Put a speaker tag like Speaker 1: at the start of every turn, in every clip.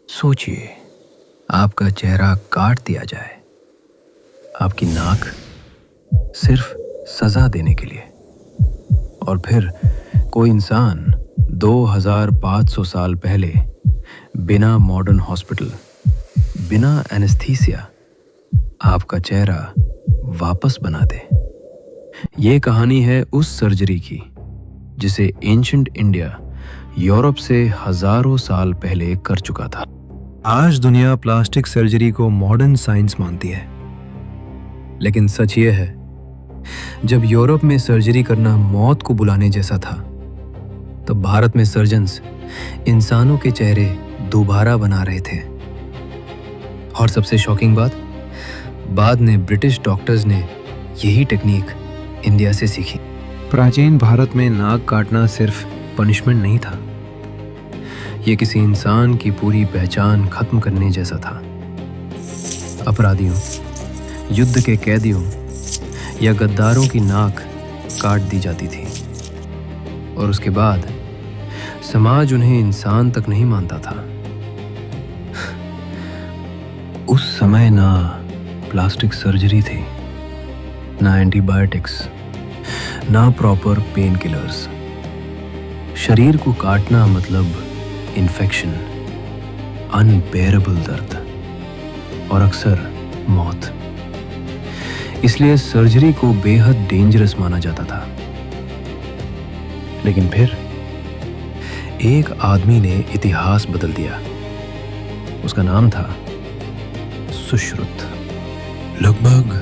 Speaker 1: सोचिए, आपका चेहरा काट दिया जाए, आपकी नाक सिर्फ सजा देने के लिए, और फिर कोई इंसान 2500 साल पहले बिना मॉडर्न हॉस्पिटल, बिना एनेस्थीसिया आपका चेहरा वापस बना दे। ये कहानी है उस सर्जरी की जिसे एंशिएंट इंडिया यूरोप से हजारों साल पहले कर चुका था।
Speaker 2: आज दुनिया प्लास्टिक सर्जरी को मॉडर्न साइंस मानती है, लेकिन सच ये है, जब यूरोप में सर्जरी करना मौत को बुलाने जैसा था, तब भारत में सर्जन्स इंसानों के चेहरे दोबारा बना रहे थे। और सबसे शॉकिंग बात, बाद में ब्रिटिश डॉक्टर्स ने यही टेक्निक इंडिया से सीखी। प्राचीन भारत में नाक काटना सिर्फ पनिशमेंट नहीं था, ये किसी इंसान की पूरी पहचान खत्म करने जैसा था। अपराधियों, युद्ध के कैदियों या गद्दारों की नाक काट दी जाती थी, और उसके बाद समाज उन्हें इंसान तक नहीं मानता था। उस समय ना प्लास्टिक सर्जरी थी, ना एंटीबायोटिक्स, ना प्रॉपर पेन किलर्स। शरीर को काटना मतलब इन्फेक्शन, अनबेरेबल दर्द और अक्सर मौत। इसलिए सर्जरी को बेहद डेंजरस माना जाता था। लेकिन फिर एक आदमी ने इतिहास बदल दिया। उसका नाम था सुश्रुत। लगभग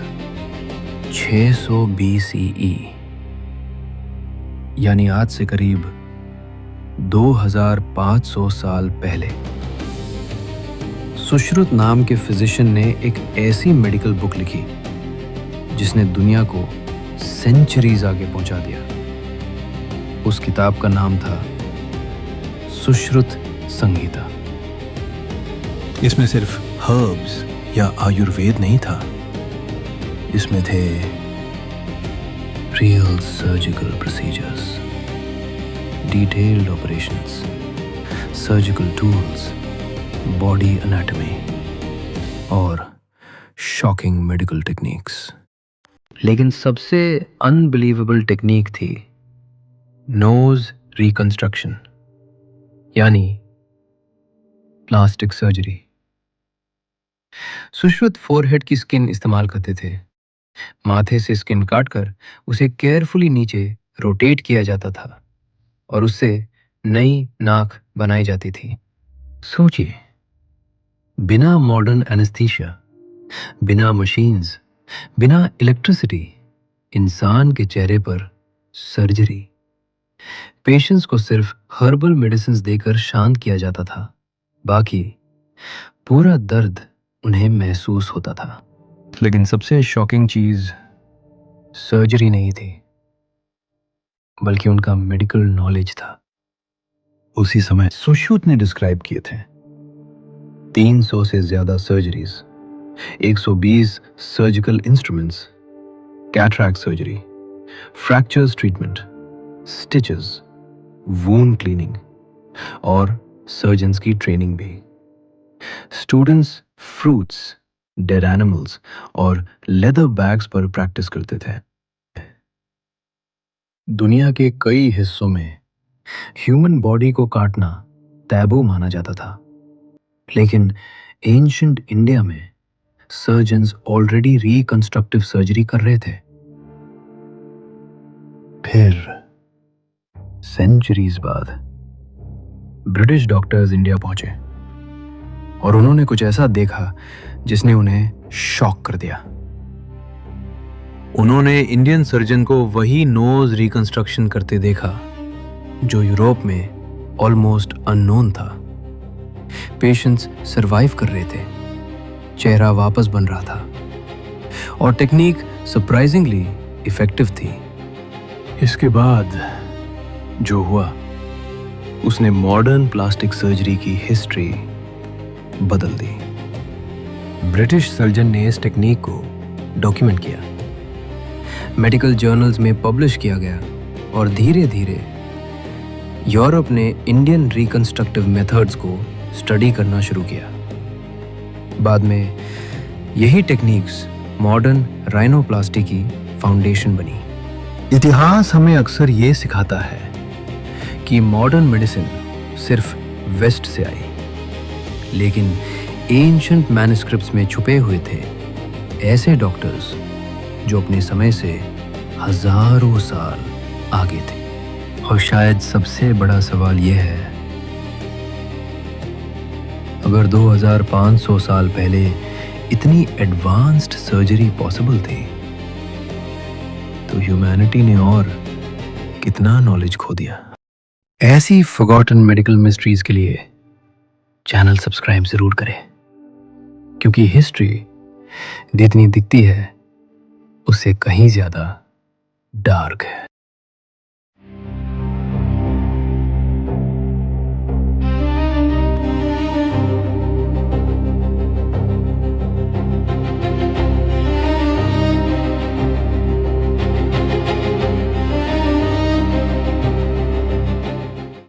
Speaker 2: 600 BCE, यानी आज से करीब 2500 साल पहले, सुश्रुत नाम के फिजिशियन ने एक ऐसी मेडिकल बुक लिखी जिसने दुनिया को सेंचुरीज आगे पहुंचा दिया। उस किताब का नाम था सुश्रुत संहिता।
Speaker 1: इसमें सिर्फ हर्ब्स या आयुर्वेद नहीं था, इसमें थे
Speaker 2: real surgical procedures, detailed operations, surgical tools, body anatomy और शॉकिंग मेडिकल टेक्निक्स।
Speaker 1: लेकिन सबसे अनबिलीवेबल टेक्निक थी नोज रिकंस्ट्रक्शन, यानी प्लास्टिक सर्जरी। सुश्रुत फोरहेड की स्किन इस्तेमाल करते थे। माथे से स्किन काटकर उसे केयरफुली नीचे रोटेट किया जाता था और उससे नई नाक बनाई जाती थी। सोचिए, बिना मॉडर्न एनेस्थीसिया, बिना मशीन्स, बिना इलेक्ट्रिसिटी, इंसान के चेहरे पर सर्जरी। पेशेंट्स को सिर्फ हर्बल मेडिसिन देकर शांत किया जाता था, बाकी पूरा दर्द उन्हें महसूस होता था। लेकिन सबसे शॉकिंग चीज सर्जरी नहीं थी, बल्कि उनका मेडिकल नॉलेज था। उसी समय सुश्रुत ने डिस्क्राइब किए थे 300 से ज्यादा surgeries, 120 surgical instruments, cataract surgery, fractures treatment, stitches, wound cleaning और सर्जन्स की ट्रेनिंग भी। स्टूडेंट्स फ्रूट्स, डेड एनिमल्स और लेदर बैग्स पर प्रैक्टिस करते थे। दुनिया के कई हिस्सों में ह्यूमन बॉडी को काटना टैबू माना जाता था, लेकिन एंशिएंट इंडिया में सर्जन्स ऑलरेडी रिकंस्ट्रक्टिव सर्जरी कर रहे थे। फिर सेंचुरीज बाद ब्रिटिश डॉक्टर्स इंडिया पहुंचे और उन्होंने कुछ ऐसा देखा जिसने उन्हें शॉक कर दिया।
Speaker 2: उन्होंने इंडियन सर्जन को वही नोज रिकंस्ट्रक्शन करते देखा जो यूरोप में ऑलमोस्ट अननोन था। पेशेंट्स सरवाइव कर रहे थे, चेहरा वापस बन रहा था और टेक्निक सरप्राइजिंगली इफेक्टिव थी।
Speaker 1: इसके बाद जो हुआ,
Speaker 2: उसने मॉडर्न प्लास्टिक सर्जरी की हिस्ट्री बदल दी। ब्रिटिश सर्जन ने इस टेक्निक को डॉक्यूमेंट किया, मेडिकल जर्नल्स में पब्लिश किया गया और धीरे धीरे यूरोप ने इंडियन रिकंस्ट्रक्टिव मेथड्स को स्टडी करना शुरू किया। बाद में यही टेक्निक्स मॉडर्न राइनोप्लास्टी की फाउंडेशन बनी। इतिहास हमें अक्सर ये सिखाता है कि मॉडर्न मेडिसिन सिर्फ वेस्ट से आई, लेकिन एंशिएंट मैन्युस्क्रिप्ट्स में छुपे हुए थे ऐसे डॉक्टर्स जो अपने समय से हजारों साल आगे थे। और शायद सबसे बड़ा सवाल यह है, अगर 2500 साल पहले इतनी एडवांस्ड सर्जरी पॉसिबल थी, तो ह्यूमैनिटी ने और कितना नॉलेज खो दिया।
Speaker 1: ऐसी फॉरगॉटन मेडिकल मिस्ट्रीज के लिए चैनल सब्सक्राइब जरूर करें, क्योंकि हिस्ट्री जितनी दिखती है उससे कहीं ज्यादा डार्क है।